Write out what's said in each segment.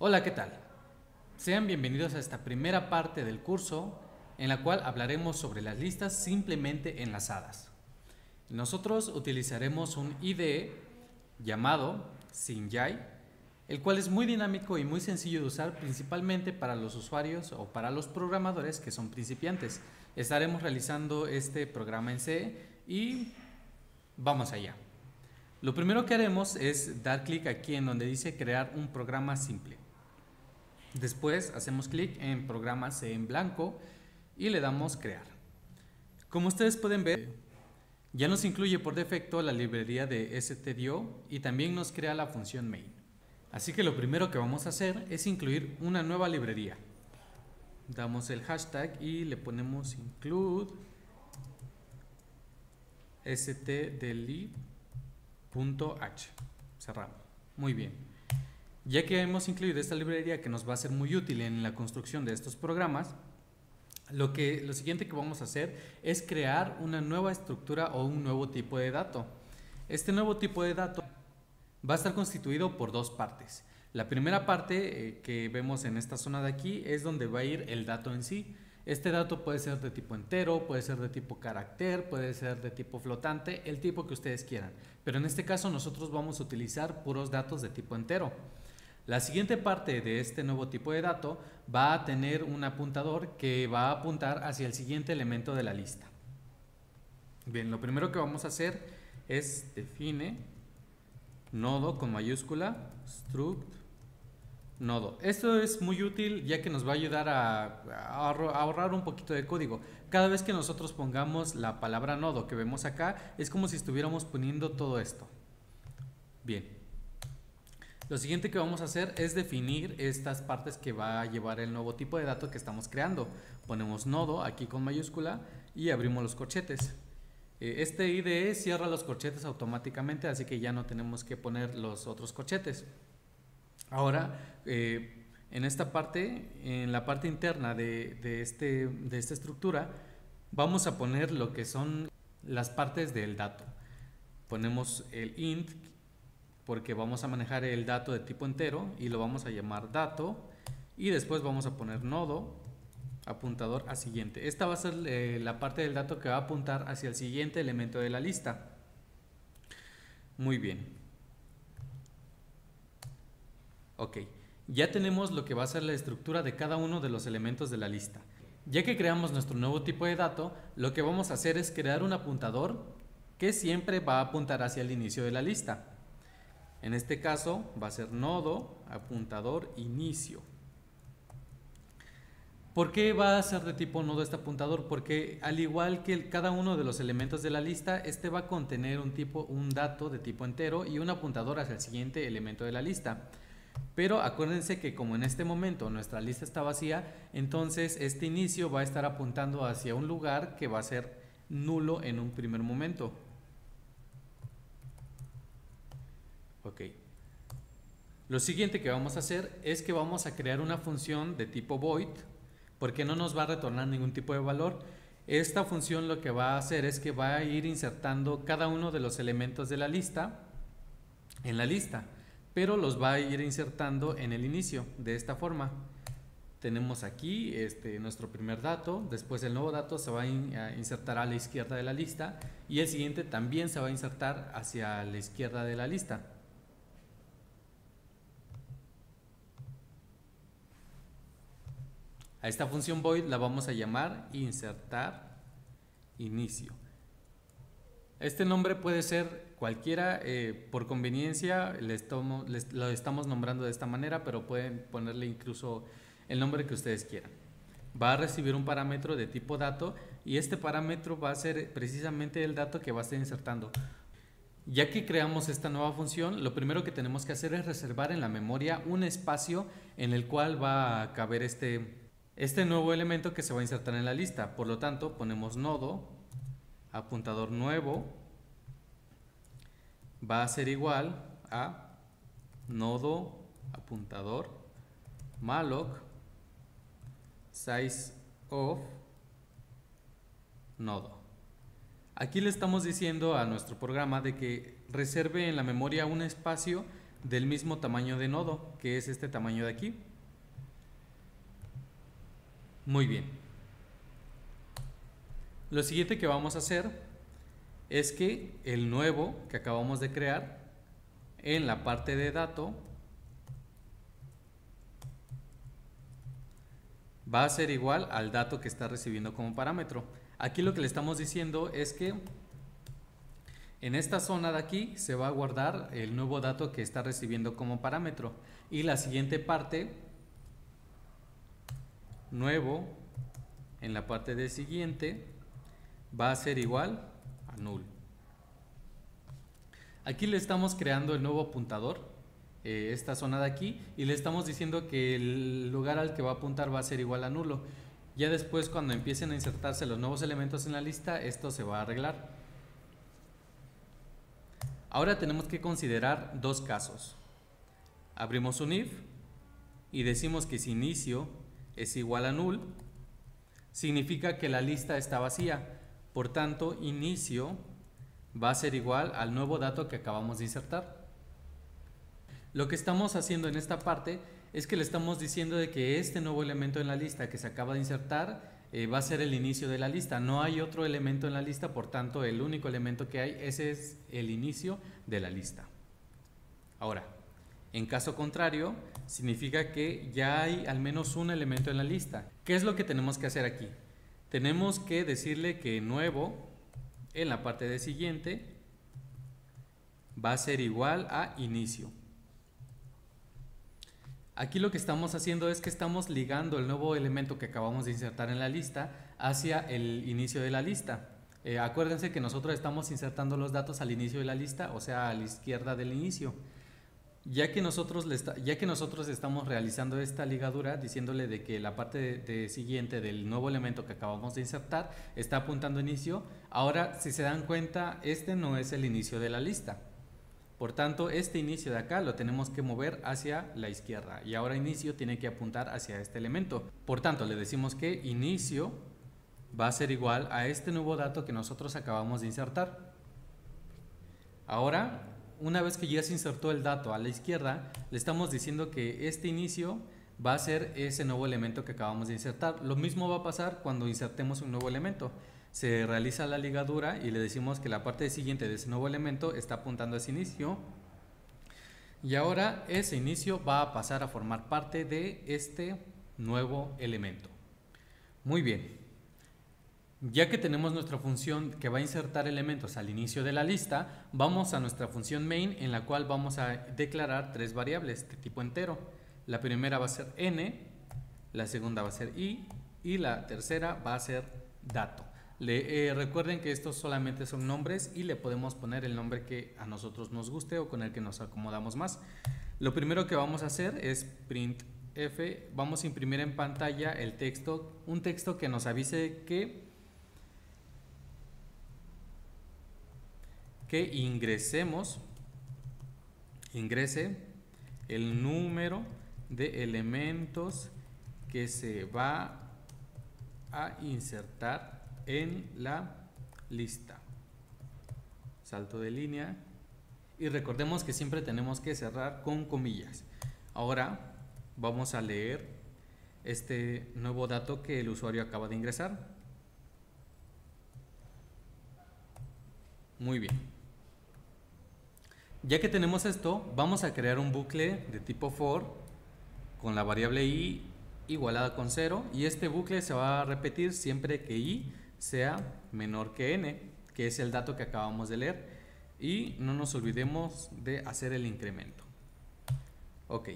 Hola, ¿qué tal? Sean bienvenidos a esta primera parte del curso en la cual hablaremos sobre las listas simplemente enlazadas. Nosotros utilizaremos un IDE llamado Sinjai, el cual es muy dinámico y muy sencillo de usar principalmente para los usuarios o para los programadores que son principiantes. Estaremos realizando este programa en C y vamos allá. Lo primero que haremos es dar clic aquí en donde dice crear un programa simple. Después hacemos clic en programa C en blanco y le damos crear. Como ustedes pueden ver, ya nos incluye por defecto la librería de stdio y también nos crea la función main. Así que lo primero que vamos a hacer es incluir una nueva librería. Damos el hashtag y le ponemos include stdelete.h. Cerramos. Muy bien. Ya que hemos incluido esta librería que nos va a ser muy útil en la construcción de estos programas, lo siguiente que vamos a hacer es crear una nueva estructura o un nuevo tipo de dato. Este nuevo tipo de dato va a estar constituido por dos partes. La primera parte que vemos en esta zona de aquí es donde va a ir el dato en sí. Este dato puede ser de tipo entero, puede ser de tipo carácter, puede ser de tipo flotante, el tipo que ustedes quieran. Pero en este caso nosotros vamos a utilizar puros datos de tipo entero. La siguiente parte de este nuevo tipo de dato va a tener un apuntador que va a apuntar hacia el siguiente elemento de la lista. Bien, lo primero que vamos a hacer es define nodo con mayúscula struct nodo. Esto es muy útil ya que nos va a ayudar a ahorrar un poquito de código. Cada vez que nosotros pongamos la palabra nodo que vemos acá, es como si estuviéramos poniendo todo esto. Bien. Lo siguiente que vamos a hacer es definir estas partes que va a llevar el nuevo tipo de dato que estamos creando. Ponemos nodo aquí con mayúscula y abrimos los corchetes. Este IDE cierra los corchetes automáticamente, así que ya no tenemos que poner los otros corchetes. Ahora, en esta parte, en la parte interna de esta estructura, vamos a poner lo que son las partes del dato. Ponemos el int, porque vamos a manejar el dato de tipo entero y lo vamos a llamar dato, y después vamos a poner nodo apuntador a siguiente. Esta va a ser la parte del dato que va a apuntar hacia el siguiente elemento de la lista. Muy bien. Ok, ya tenemos lo que va a ser la estructura de cada uno de los elementos de la lista. Ya que creamos nuestro nuevo tipo de dato, lo que vamos a hacer es crear un apuntador que siempre va a apuntar hacia el inicio de la lista. En este caso va a ser nodo apuntador inicio. ¿Por qué va a ser de tipo nodo este apuntador? Porque al igual que cada uno de los elementos de la lista, este va a contener un dato de tipo entero y un apuntador hacia el siguiente elemento de la lista. Pero acuérdense que como en este momento nuestra lista está vacía, entonces este inicio va a estar apuntando hacia un lugar que va a ser nulo en un primer momento. Ok. Lo siguiente que vamos a hacer es que vamos a crear una función de tipo void, porque no nos va a retornar ningún tipo de valor. Esta función lo que va a hacer es que va a ir insertando cada uno de los elementos de la lista en la lista, pero los va a ir insertando en el inicio de esta forma. Tenemos aquí nuestro primer dato, después el nuevo dato se va a insertar a la izquierda de la lista y el siguiente también se va a insertar hacia la izquierda de la lista. A esta función void la vamos a llamar insertar inicio. Este nombre puede ser cualquiera, por conveniencia lo estamos nombrando de esta manera, pero pueden ponerle incluso el nombre que ustedes quieran. Va a recibir un parámetro de tipo dato y este parámetro va a ser precisamente el dato que va a estar insertando. Ya que creamos esta nueva función, lo primero que tenemos que hacer es reservar en la memoria un espacio en el cual va a caber este nuevo elemento que se va a insertar en la lista. Por lo tanto, ponemos nodo apuntador nuevo va a ser igual a nodo apuntador malloc size of nodo. Aquí le estamos diciendo a nuestro programa de que reserve en la memoria un espacio del mismo tamaño de nodo, que es este tamaño de aquí. Muy bien. Lo siguiente que vamos a hacer es que el nuevo que acabamos de crear, en la parte de dato, va a ser igual al dato que está recibiendo como parámetro. Aquí lo que le estamos diciendo es que en esta zona de aquí se va a guardar el nuevo dato que está recibiendo como parámetro, y la siguiente parte, nuevo, en la parte de siguiente, va a ser igual a null. Aquí le estamos creando el nuevo apuntador, esta zona de aquí, y le estamos diciendo que el lugar al que va a apuntar va a ser igual a nulo. Ya después, cuando empiecen a insertarse los nuevos elementos en la lista, esto se va a arreglar. Ahora tenemos que considerar dos casos. Abrimos un if y decimos que si inicio es igual a null, significa que la lista está vacía. Por tanto, inicio va a ser igual al nuevo dato que acabamos de insertar. Lo que estamos haciendo en esta parte es que le estamos diciendo de que este nuevo elemento en la lista que se acaba de insertar va a ser el inicio de la lista. No hay otro elemento en la lista, por tanto el único elemento que hay, ese es el inicio de la lista. Ahora, en caso contrario, significa que ya hay al menos un elemento en la lista. ¿Qué es lo que tenemos que hacer aquí? Tenemos que decirle que nuevo en la parte de siguiente va a ser igual a inicio. Aquí lo que estamos haciendo es que estamos ligando el nuevo elemento que acabamos de insertar en la lista hacia el inicio de la lista. Acuérdense que nosotros estamos insertando los datos al inicio de la lista, o sea, a la izquierda del inicio. Ya que nosotros estamos realizando esta ligadura diciéndole de que la parte de siguiente del nuevo elemento que acabamos de insertar está apuntando a inicio, ahora si se dan cuenta, este no es el inicio de la lista. Por tanto, este inicio de acá lo tenemos que mover hacia la izquierda, y ahora inicio tiene que apuntar hacia este elemento. Por tanto, le decimos que inicio va a ser igual a este nuevo dato que nosotros acabamos de insertar. Ahora, una vez que ya se insertó el dato a la izquierda, le estamos diciendo que este inicio va a ser ese nuevo elemento que acabamos de insertar. Lo mismo va a pasar cuando insertemos un nuevo elemento. Se realiza la ligadura y le decimos que la parte siguiente de ese nuevo elemento está apuntando a ese inicio, y ahora ese inicio va a pasar a formar parte de este nuevo elemento. Muy bien, ya que tenemos nuestra función que va a insertar elementos al inicio de la lista, vamos a nuestra función main, en la cual vamos a declarar tres variables de tipo entero. La primera va a ser n, la segunda va a ser i y la tercera va a ser dato. Recuerden que estos solamente son nombres y le podemos poner el nombre que a nosotros nos guste o con el que nos acomodamos más. Lo primero que vamos a hacer es printf, vamos a imprimir en pantalla el texto, un texto que nos avise que ingrese el número de elementos que se va a insertar en la lista. Salto de línea, y recordemos que siempre tenemos que cerrar con comillas. Ahora vamos a leer este nuevo dato que el usuario acaba de ingresar. Muy bien. Ya que tenemos esto, vamos a crear un bucle de tipo for con la variable i igualada con 0, y este bucle se va a repetir siempre que i sea menor que n, que es el dato que acabamos de leer, y no nos olvidemos de hacer el incremento. Ok,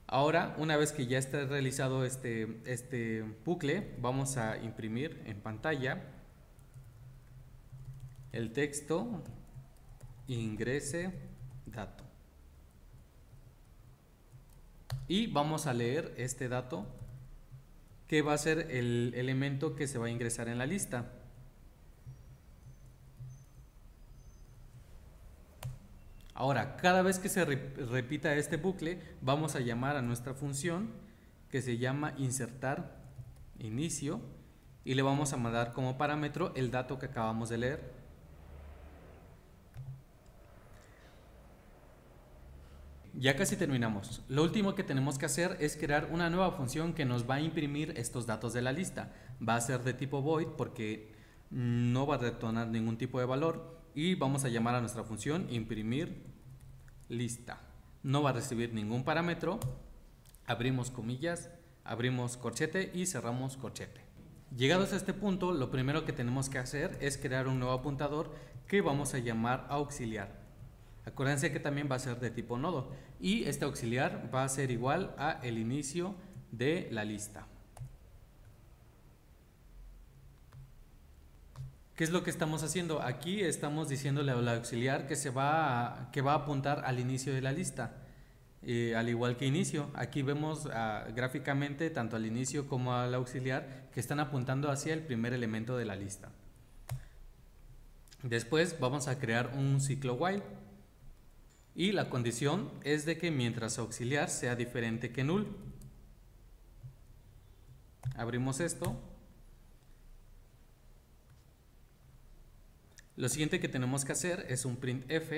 ahora una vez que ya esté realizado este bucle, vamos a imprimir en pantalla el texto ingrese dato, y vamos a leer este dato que va a ser el elemento que se va a ingresar en la lista. Ahora, cada vez que se repita este bucle, vamos a llamar a nuestra función que se llama insertar inicio, y le vamos a mandar como parámetro el dato que acabamos de leer. Ya casi terminamos. Lo último que tenemos que hacer es crear una nueva función que nos va a imprimir estos datos de la lista. Va a ser de tipo void porque no va a retornar ningún tipo de valor y vamos a llamar a nuestra función imprimir lista. No va a recibir ningún parámetro. Abrimos comillas, abrimos corchete y cerramos corchete. Llegados a este punto, lo primero que tenemos que hacer es crear un nuevo apuntador que vamos a llamar auxiliar. Acuérdense que también va a ser de tipo nodo y este auxiliar va a ser igual a el inicio de la lista. ¿Qué es lo que estamos haciendo? Aquí estamos diciéndole al auxiliar que va a apuntar al inicio de la lista. Al igual que inicio, aquí vemos gráficamente tanto al inicio como al auxiliar que están apuntando hacia el primer elemento de la lista. Después vamos a crear un ciclo while y la condición es de que mientras auxiliar sea diferente que null. Abrimos esto. Lo siguiente que tenemos que hacer es un printf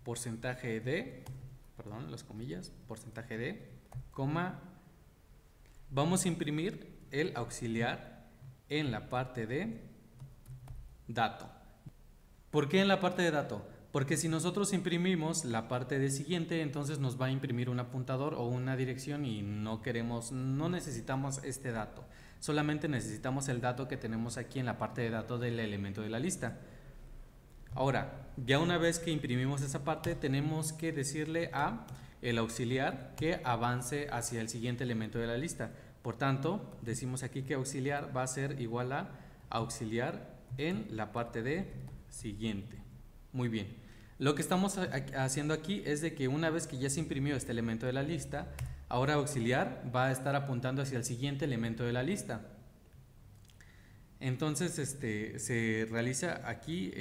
porcentaje de, perdón, las comillas, porcentaje de, coma, vamos a imprimir el auxiliar en la parte de dato. ¿Por qué en la parte de dato? Porque si nosotros imprimimos la parte de siguiente, entonces nos va a imprimir un apuntador o una dirección y no necesitamos este dato. Solamente necesitamos el dato que tenemos aquí en la parte de dato del elemento de la lista. Ahora, ya una vez que imprimimos esa parte, tenemos que decirle a el auxiliar que avance hacia el siguiente elemento de la lista. Por tanto, decimos aquí que auxiliar va a ser igual a auxiliar en la parte de siguiente. Muy bien. Lo que estamos haciendo aquí es de que una vez que ya se imprimió este elemento de la lista, ahora auxiliar va a estar apuntando hacia el siguiente elemento de la lista. Entonces se realiza aquí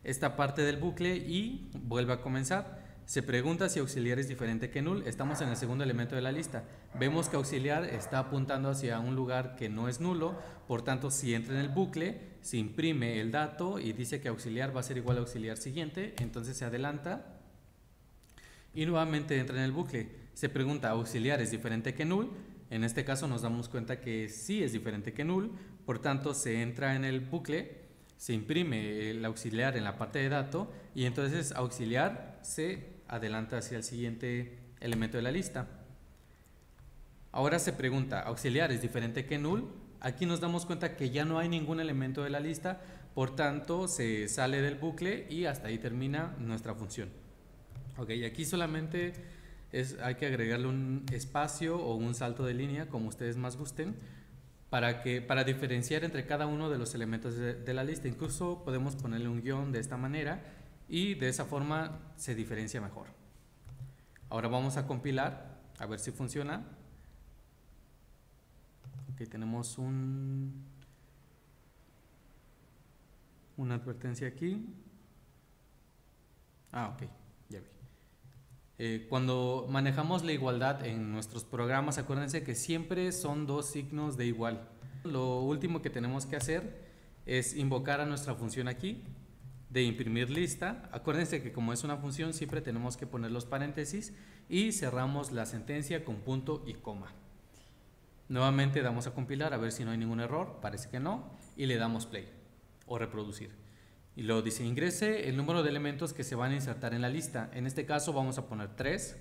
esta parte del bucle y vuelve a comenzar. Se pregunta si auxiliar es diferente que null. Estamos en el segundo elemento de la lista. Vemos que auxiliar está apuntando hacia un lugar que no es nulo. Por tanto, si entra en el bucle, se imprime el dato y dice que auxiliar va a ser igual a auxiliar siguiente. Entonces se adelanta y nuevamente entra en el bucle. Se pregunta, ¿auxiliar es diferente que null? En este caso nos damos cuenta que sí es diferente que null. Por tanto, se entra en el bucle, se imprime el auxiliar en la parte de dato y entonces auxiliar se adelanta hacia el siguiente elemento de la lista. Ahora se pregunta, ¿auxiliar es diferente que null? Aquí nos damos cuenta que ya no hay ningún elemento de la lista, por tanto se sale del bucle y hasta ahí termina nuestra función. Ok, aquí solamente hay que agregarle un espacio o un salto de línea, como ustedes más gusten, para diferenciar entre cada uno de los elementos de la lista. Incluso podemos ponerle un guión de esta manera y de esa forma se diferencia mejor. Ahora vamos a compilar a ver si funciona. Ok, tenemos una advertencia aquí. Ok, ya vi. Cuando manejamos la igualdad en nuestros programas, acuérdense que siempre son dos signos de igual. Lo último que tenemos que hacer es invocar a nuestra función aquí de imprimir lista. Acuérdense que como es una función siempre tenemos que poner los paréntesis y cerramos la sentencia con punto y coma. Nuevamente damos a compilar a ver si no hay ningún error, parece que no, y le damos play o reproducir. Y luego dice ingrese el número de elementos que se van a insertar en la lista. En este caso vamos a poner 3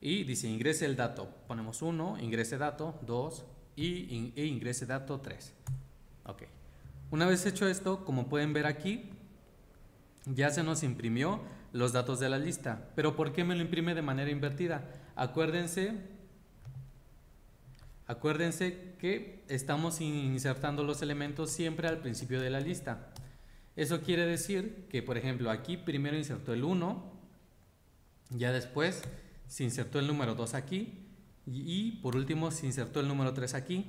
y dice ingrese el dato. Ponemos 1, ingrese dato, 2 e ingrese dato 3. Ok. Una vez hecho esto, como pueden ver aquí, ya se nos imprimió los datos de la lista. Pero ¿por qué me lo imprime de manera invertida? Acuérdense que estamos insertando los elementos siempre al principio de la lista. Eso quiere decir que, por ejemplo, aquí primero insertó el 1, ya después se insertó el número 2 aquí y por último se insertó el número 3 aquí.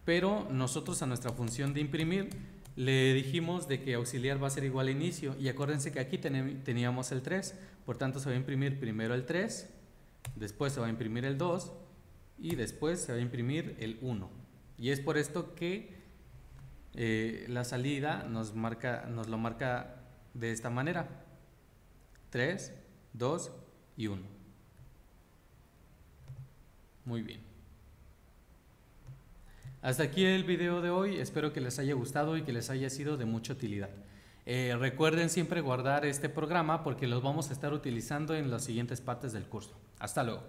Pero nosotros a nuestra función de imprimir le dijimos de que auxiliar va a ser igual a inicio y acuérdense que aquí teníamos el 3, por tanto se va a imprimir primero el 3, después se va a imprimir el 2 y después se va a imprimir el 1. Y es por esto que la salida nos lo marca de esta manera. 3, 2 y 1. Muy bien. Hasta aquí el video de hoy, espero que les haya gustado y que les haya sido de mucha utilidad. Recuerden siempre guardar este programa porque los vamos a estar utilizando en las siguientes partes del curso. Hasta luego.